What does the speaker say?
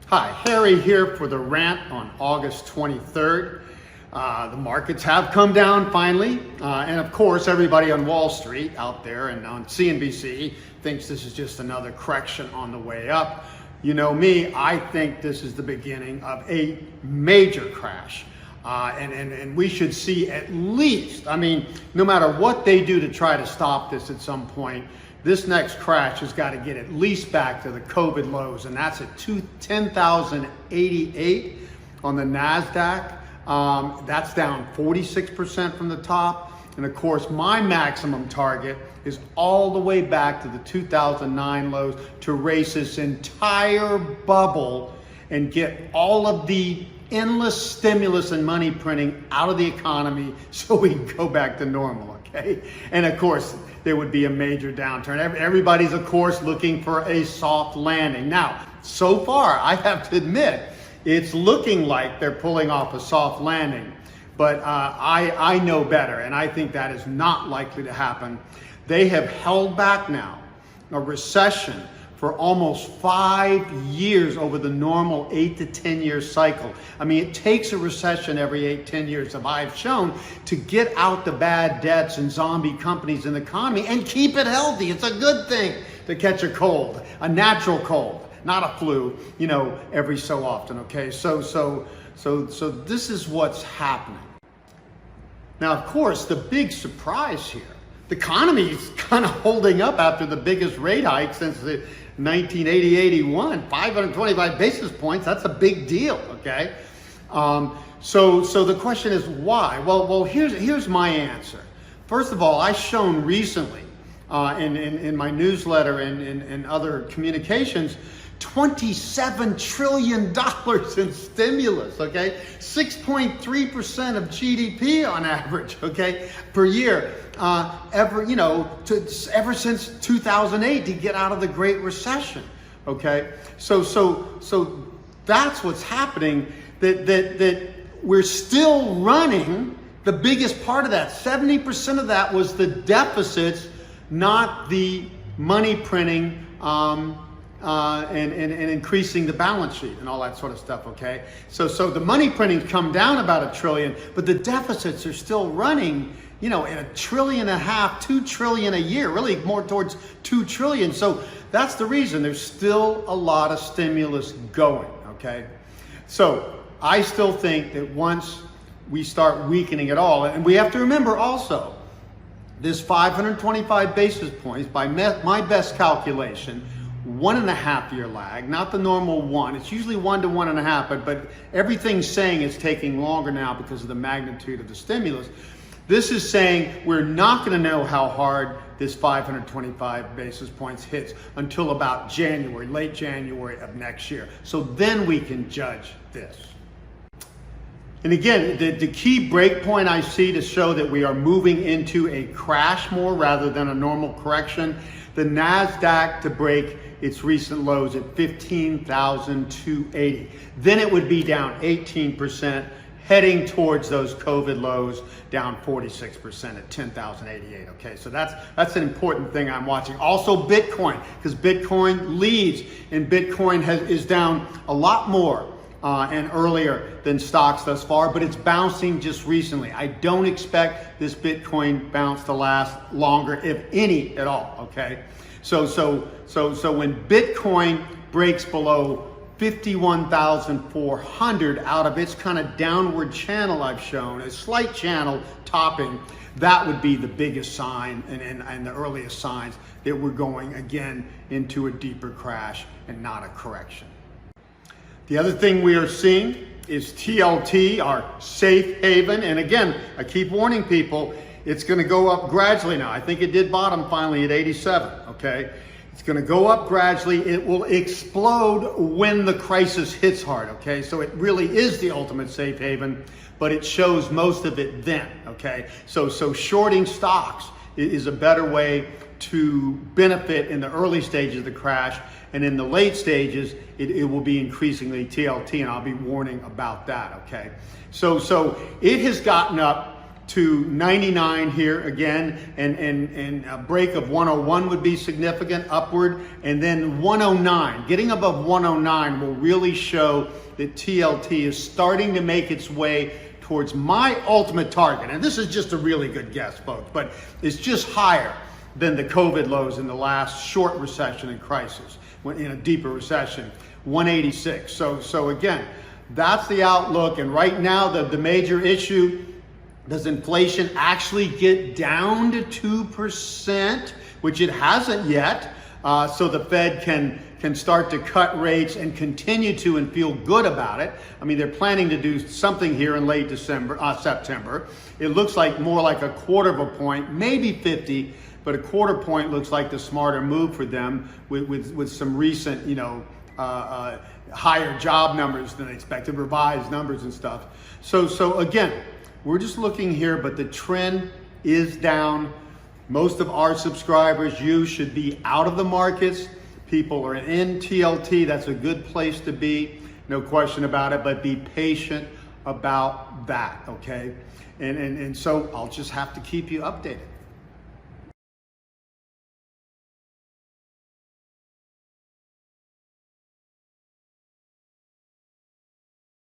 Hi, Harry here for the Rant on August 23rd. The markets have come down finally, and of course everybody on Wall Street out there and on CNBC thinks this is just another correction on the way up. You know me, I think this is the beginning of a major crash. And we should see at least, no matter what they do to try to stop this at some point, this next crash has got to get at least back to the COVID lows, and that's at 10,088 on the NASDAQ. That's down 46% from the top. And of course, my maximum target is all the way back to the 2009 lows to race this entire bubble and get all of the endless stimulus and money printing out of the economy so we can go back to normal, okay? And of course, there would be a major downturn. Everybody's, of course, looking for a soft landing. Now, so far, I have to admit, it's looking like they're pulling off a soft landing, but I know better, and I think that is not likely to happen. They have held back now a recession for almost 5 years over the normal 8 to 10 year cycle. It takes a recession every 8-10 years, as I've shown, to get out the bad debts and zombie companies in the economy and keep it healthy. It's a good thing to catch a cold, a natural cold, not a flu, every so often, okay? So this is what's happening. Now, of course, the big surprise here, the economy is kind of holding up after the biggest rate hike since the 1980-81, 525 basis points. That's a big deal, okay? So the question is why? Well, here's my answer. First of all, I've shown recently in my newsletter and other communications, $27 trillion in stimulus, okay? 6.3% of GDP on average, okay, per year, ever since 2008 to get out of the Great Recession, okay? So that's what's happening, that we're still running. The biggest part of that, 70% of that was the deficits, not the money printing, and increasing the balance sheet and all that sort of stuff, okay? So the money printing's come down about $1 trillion, but the deficits are still running, at $1.5 trillion, $2 trillion a year, really more towards $2 trillion. So that's the reason there's still a lot of stimulus going, okay? So I still think that once we start weakening it all, and we have to remember also, this 525 basis points, by my best calculation, 1.5 year lag, not the normal one. It's usually 1 to 1.5, but everything's saying it's taking longer now because of the magnitude of the stimulus. This is saying we're not going to know how hard this 525 basis points hits until about January, late January of next year. So then we can judge this. And again, the key break point I see to show that we are moving into a crash more rather than a normal correction, the NASDAQ to break its recent lows at 15,280. Then it would be down 18%, heading towards those COVID lows, down 46% at 10,088. Okay, so that's an important thing I'm watching. Also Bitcoin, because Bitcoin leads, and Bitcoin is down a lot more and earlier than stocks thus far, but it's bouncing just recently. I don't expect this Bitcoin bounce to last longer, if any at all, okay? So when Bitcoin breaks below 51,400 out of its kind of downward channel I've shown, a slight channel topping, that would be the biggest sign and the earliest signs that we're going again into a deeper crash and not a correction. The other thing we are seeing is TLT, our safe haven. And again, I keep warning people, it's going to go up gradually now. I think it did bottom finally at 87, okay? It's going to go up gradually. It will explode when the crisis hits hard, okay? So it really is the ultimate safe haven, but it shows most of it then, okay? So shorting stocks is a better way to benefit in the early stages of the crash, and in the late stages, it will be increasingly TLT, and I'll be warning about that, okay? So it has gotten up to 99 here again, and a break of 101 would be significant upward, and then 109. Getting above 109 will really show that TLT is starting to make its way towards my ultimate target. And this is just a really good guess, folks, but it's just higher than the COVID lows in the last short recession and crisis, when in a deeper recession, 186. So again, that's the outlook. And right now, the major issue, does inflation actually get down to 2%, which it hasn't yet, so the Fed can start to cut rates and continue to and feel good about it. I mean, they're planning to do something here in late September. It looks like more like a quarter of a point, maybe 50, but a quarter point looks like the smarter move for them with some recent, higher job numbers than expected, revised numbers and stuff. So again, we're just looking here, but the trend is down. Most of our subscribers, you should be out of the markets. People are in TLT. That's a good place to be, no question about it, but be patient about that, okay? And so I'll just have to keep you updated.